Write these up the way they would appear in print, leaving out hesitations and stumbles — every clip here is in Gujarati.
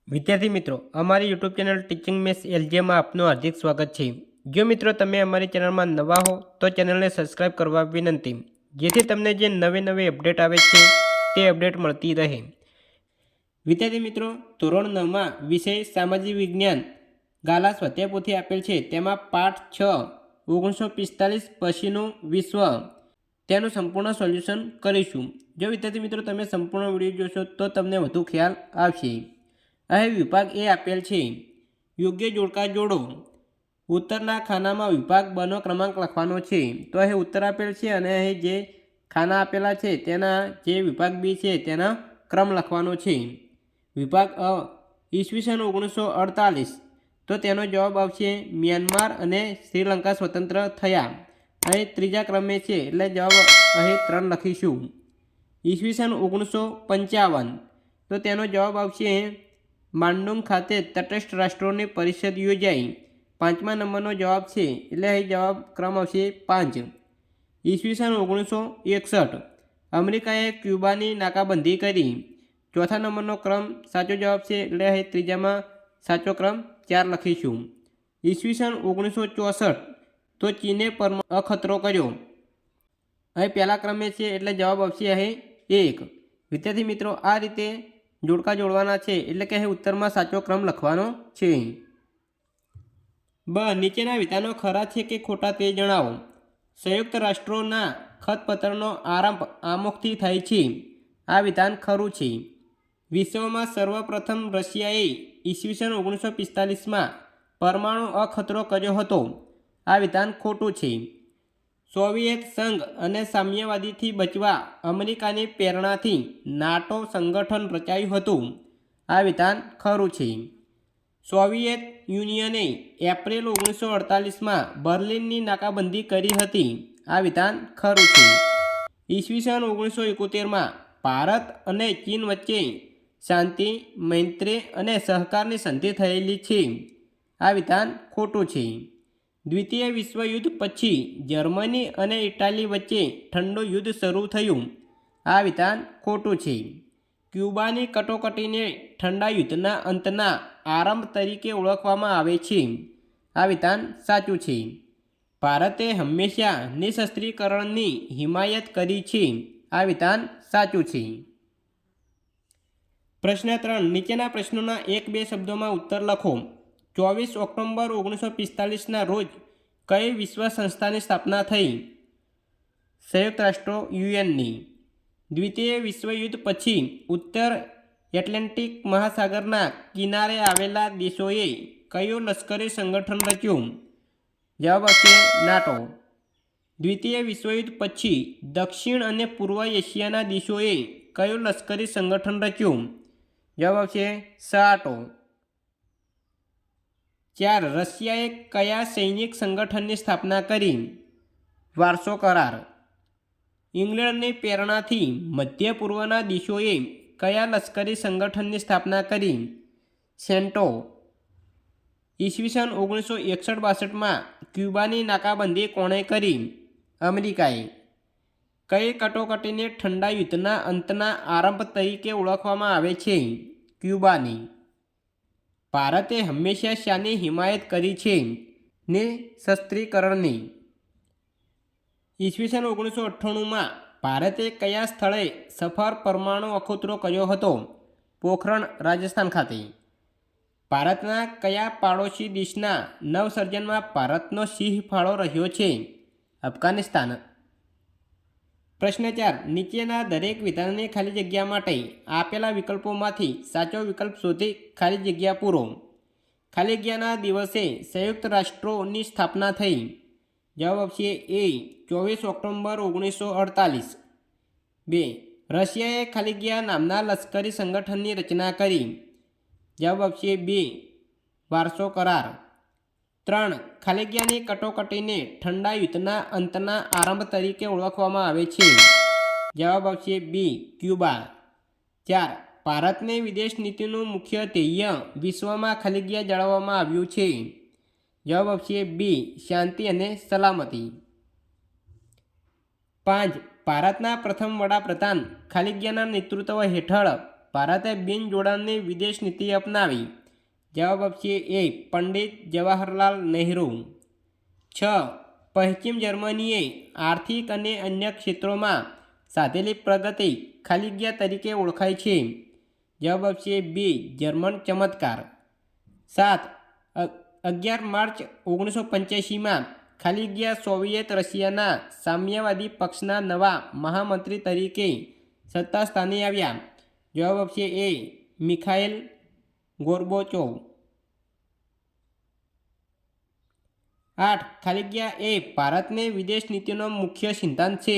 વિદ્યાર્થી મિત્રો, અમારી યુટ્યુબ ચેનલ ટીચિંગ મેથ્સ એલજીમાં આપનું હાર્દિક સ્વાગત છે। જો મિત્રો તમે અમારી ચેનલમાં નવા હો તો ચેનલને સબસ્ક્રાઇબ કરવા વિનંતી, જેથી તમને જે નવી અપડેટ આવે છે તે અપડેટ મળતી રહે। વિદ્યાર્થી મિત્રો, ધોરણ 9માં વિષય સામાજિક વિજ્ઞાન ગાલા સ્વાધ્યાય પોથી આપેલ છે, તેમાં પાઠ 6 1945 પછીનું વિશ્વ તેનું સંપૂર્ણ સોલ્યુશન કરીશું। જો વિદ્યાર્થી મિત્રો તમે સંપૂર્ણ વિડીયો જોશો તો તમને વધુ ખ્યાલ આવશે। અહીં વિભાગ એ આપેલ છે, યોગ્ય જોડકા જોડો। ઉત્તરના ખાનામાં વિભાગ બનો ક્રમાંક લખવાનો છે। તો અહીં ઉત્તર આપેલ છે અને અહીં જે ખાના આપેલા છે તેના જે વિભાગ બી છે તેના ક્રમ લખવાનો છે। વિભાગ અ ઈસવીસન 1948, તો તેનો જવાબ આવશે મ્યાનમાર અને શ્રીલંકા સ્વતંત્ર થયા। અહીં ત્રીજા ક્રમે છે એટલે જવાબ અહીં 3 લખીશું। ઈસવીસન 1955, તો તેનો જવાબ આવશે માંડુમ ખાતે તટસ્થ રાષ્ટ્રોની પરિષદ યોજાઈ। 5મા નંબરનો જવાબ છે એટલે અહીં જવાબ ક્રમ આવશે 5। ઈસવીસન 1961, અમેરિકાએ ક્યુબાની નાકાબંધી કરી। 4થા નંબરનો ક્રમ સાચો જવાબ છે એટલે અહીં ત્રીજામાં સાચો ક્રમ 4 લખીશું। ઈસવીસન 1964, તો ચીને પરમાણુ અખતરો કર્યો। અહીં પહેલા ક્રમે છે એટલે જવાબ આવશે અહીં 1। વિદ્યાર્થી મિત્રો, આ રીતે જોડકા જોડવાના છે એટલે કે અહીં ઉત્તરમાં સાચો ક્રમ લખવાનો છે। બ નીચેના વિધાનો ખરા છે કે ખોટા તે જણાવો। સંયુક્ત રાષ્ટ્રોના ખતપત્રનો આરંભ આમુખથી થાય છે। આ વિધાન ખરું છે। વિશ્વમાં સર્વપ્રથમ રશિયાએ ઈસવીસન 1945માં પરમાણુ અખતરો કર્યો હતો। આ વિધાન ખોટું છે। સોવિયેત સંઘ અને સામ્યવાદીથી બચવા અમેરિકાની પ્રેરણાથી નાટો સંગઠન રચાયું હતું। આ વિધાન ખરું છે। સોવિયેત યુનિયને એપ્રિલ 1948માં બર્લિનની નાકાબંધી કરી હતી। આ વિધાન ખરું છે। ઈસવીસન 1971માં ભારત અને ચીન વચ્ચે શાંતિ, મૈત્રી અને સહકારની સંધિ થયેલી છે। આ વિધાન ખોટું છે। દ્વિતીય વિશ્વયુદ્ધ પછી જર્મની અને ઇટાલી વચ્ચે ઠંડુ યુદ્ધ શરૂ થયું। આ વિધાન ખોટું છે। ક્યુબાની કટોકટીને ઠંડા યુદ્ધના અંતના આરંભ તરીકે ઓળખવામાં આવે છે। આ વિધાન સાચું છે। ભારતે હંમેશા નિઃશસ્ત્રીકરણની હિમાયત કરી છે। આ વિધાન સાચું છે। પ્રશ્ન 3, નીચેના પ્રશ્નોના 1-2 શબ્દોમાં ઉત્તર લખો। 24 ઓક્ટોબર 1945ના રોજ કઈ વિશ્વ સંસ્થાની સ્થાપના થઈ? સંયુક્ત રાષ્ટ્રો યુએનની। દ્વિતીય વિશ્વયુદ્ધ પછી ઉત્તર એટલાન્ટિક મહાસાગરના કિનારે આવેલા દેશોએ કયું લશ્કરી સંગઠન રચ્યું? જવાબ આવશે નાટો। દ્વિતીય વિશ્વયુદ્ધ પછી દક્ષિણ અને પૂર્વ એશિયાના દેશોએ કયું લશ્કરી સંગઠન રચ્યું? જવાબ આવશે સાટો। 4, રશિયાએ કયા સૈનિક સંગઠનની સ્થાપના કરી? વાર્સો કરાર। ઇંગ્લેન્ડની પ્રેરણાથી મધ્ય પૂર્વના દેશોએ કયા લશ્કરી સંગઠનની સ્થાપના કરી? સેન્ટો। ઈસવીસન 1961-62માં ક્યુબાની નાકાબંધી કોણે કરી? અમેરિકાએ। કઈ કટોકટીને ઠંડા યુદ્ધના અંતના આરંભ તરીકે ઓળખવામાં આવે છે? ક્યુબાની। ભારતે હંમેશા શાની હિમાયત કરી છે? નિઃશસ્ત્રીકરણની। ઈસવીસન 1998માં ભારતે કયા સ્થળે સફળ પરમાણુ અખતરો કર્યો હતો? પોખરણ, રાજસ્થાન ખાતે। ભારતના કયા પાડોશી દેશના નવસર્જનમાં ભારતનો સિંહ ફાળો રહ્યો છે? અફઘાનિસ્તાન। પ્રશ્ન 4, નીચેના દરેક વિધાનની ખાલી જગ્યા માટે આપેલા વિકલ્પોમાંથી સાચો વિકલ્પ શોધી ખાલી જગ્યા પૂરો। ખાલી જગ્યાના દિવસે સંયુક્ત રાષ્ટ્રોની સ્થાપના થઈ। જવાબ આવશે એ 24 ઓક્ટોબર 1948। 2, રશિયાએ ખાલી જગ્યા નામના લશ્કરી સંગઠનની રચના કરી। જવાબ આવશે 2, વાર્સો કરાર। 3, ખાલી જગ્યાની કટોકટીને ઠંડા યુદ્ધના અંતના આરંભ તરીકે ઓળખવામાં આવે છે। જવાબ આવશે બી, ક્યુબા। 4, ભારતની વિદેશ નીતિનું મુખ્ય ધ્યેય વિશ્વમાં ખાલી જગ્યા જાળવવામાં આવ્યું છે। જવાબ આવશે બી, શાંતિ અને સલામતી। 5, ભારતના પ્રથમ વડાપ્રધાન ખાલી જગ્યાના નેતૃત્વ હેઠળ ભારતે બિન જોડાણની વિદેશ નીતિ અપનાવી? જવાબ આપશે એ. પંડિત જવાહરલાલ નહેરુ. 6. પશ્ચિમ જર્મનીએ આર્થિક અને અન્ય ક્ષેત્રોમાં સાધેલી પ્રગતિ ખાલી જગ્યા તરીકે ઓળખાય છે? જવાબ આપશે બી. જર્મન ચમત્કાર. 7. 11 માર્ચ 1985માં ખાલી જગ્યા સોવિયેત રશિયાના સામ્યવાદી પક્ષના નવા મહામંત્રી તરીકે સત્તા સ્થાને આવ્યા? જવાબ આપશે એ. મિખાઇલ ગોર્બોચોવ. 8. ખાલી જગ્યા એ ભારતની વિદેશ નીતિનો મુખ્ય સિદ્ધાંત છે?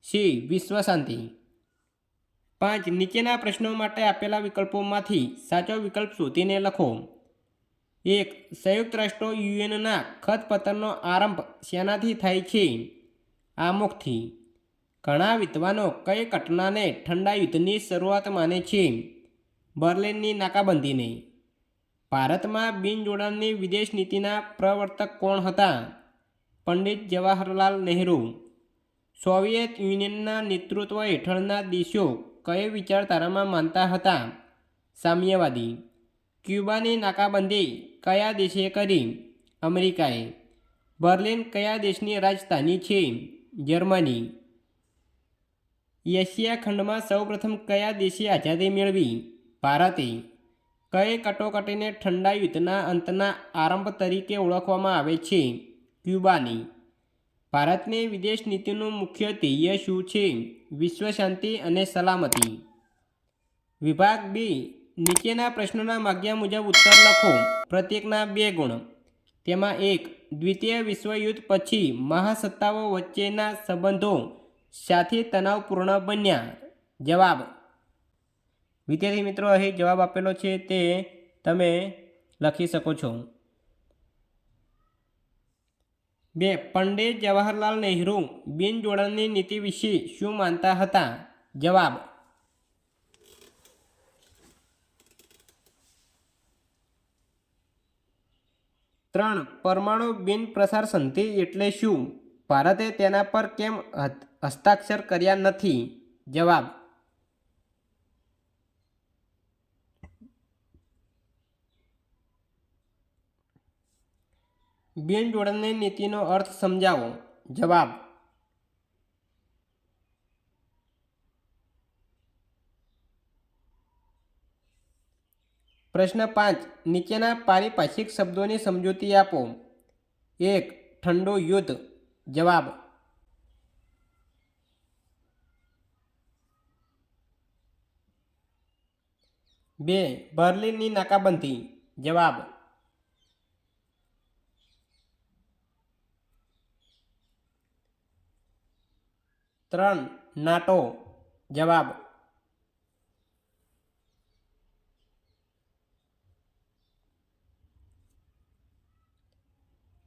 સી. વિશ્વ શાંતિ. 5. નીચેના પ્રશ્નો માટે આપેલા વિકલ્પોમાંથી સાચો વિકલ્પ શોધીને લખો. 1. સંયુક્ત રાષ્ટ્રો યુએનના ખતપતનનો આરંભ શેનાથી થાય છે? આમુખથી. ઘણા વિદ્વાનો કઈ ઘટનાને ઠંડા યુદ્ધની શરૂઆત માને છે? બર્લિનની નાકાબંધીને. ભારતમાં બિનજોડાણની વિદેશ નીતિના પ્રવર્તક કોણ હતા? પંડિત જવાહરલાલ નહેરુ. સોવિયેત યુનિયનના નેતૃત્વ હેઠળના દેશો કઈ વિચારધારામાં માનતા હતા? સામ્યવાદી. ક્યુબાની નાકાબંધી કયા દેશે કરી? અમેરિકાએ. બર્લિન કયા દેશની રાજધાની છે? જર્મની. એશિયા ખંડમાં સૌપ્રથમ કયા દેશે આઝાદી મેળવી? ભારતે. કઈ કટોકટીને ઠંડા યુદ્ધના અંતના આરંભ તરીકે ઓળખવામાં આવે છે? ક્યુબાની. ભારતની વિદેશ નીતિનું મુખ્ય ધ્યેય શું છે? વિશ્વ શાંતિ અને સલામતી. વિભાગ બી. નીચેના પ્રશ્નોના માગ્યા મુજબ ઉત્તર લખો. પ્રત્યેકના 2 ગુણ. તેમાં 1. દ્વિતીય વિશ્વયુદ્ધ પછી મહાસત્તાઓ વચ્ચેના સંબંધો સાથી તણાવપૂર્ણ બન્યા? જવાબ. વિદ્યાર્થી મિત્રો, અહીં જવાબ આપેલો છે તે તમે લખી શકો છો. 2. પંડિત જવાહરલાલ નહેરુ બિનજોડાણની નીતિ વિશે શું માનતા હતા? જવાબ. 3. પરમાણુ બિન પ્રસાર સંધિ એટલે શું? ભારતે તેના પર કેમ હસ્તાક્ષર કર્યા નથી? જવાબ. 'બિનજોડાણની નીતિનો અર્થ સમજાવો. જવાબ. પ્રશ્ન 5. નીચેના પારિભાષિક શબ્દોની સમજૂતી આપો. 1. ઠંડુ યુદ્ધ. જવાબ. 2. બર્લિનની નાકાબંધી. જવાબ. 3. નાટો. જવાબ.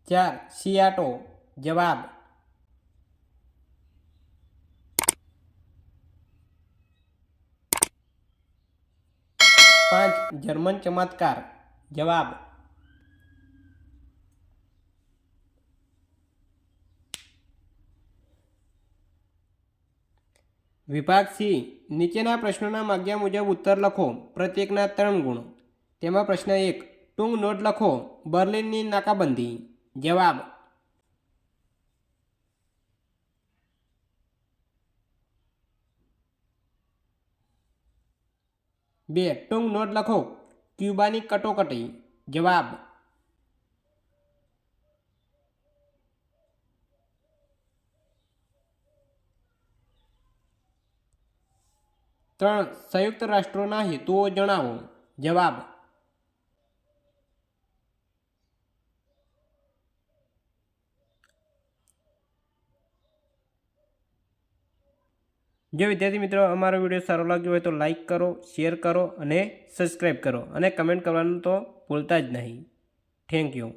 4. સિયાટો. જવાબ. 5. જર્મન ચમત્કાર. જવાબ. વિભાગ સી. નીચેના પ્રશ્નોના માગ્યા મુજબ ઉત્તર લખો. પ્રત્યેકના 3 ગુણ. તેમાં પ્રશ્ન 1. ટૂંક નોટ લખો. બર્લિનની નાકાબંધી. જવાબ. 2. ટૂંક નોટ લખો. ક્યુબાની કટોકટી. જવાબ. 3. સંયુક્ત રાષ્ટ્રોના હેતુઓ જણાવો. જવાબ. 'જો વિદ્યાર્થી મિત્રો અમારો વિડીયો સારો લાગ્યો હોય તો લાઈક કરો, શેર કરો અને સબસ્ક્રાઈબ કરો અને કમેન્ટ કરવાનું તો ભૂલતા જ નહીં. Thank you.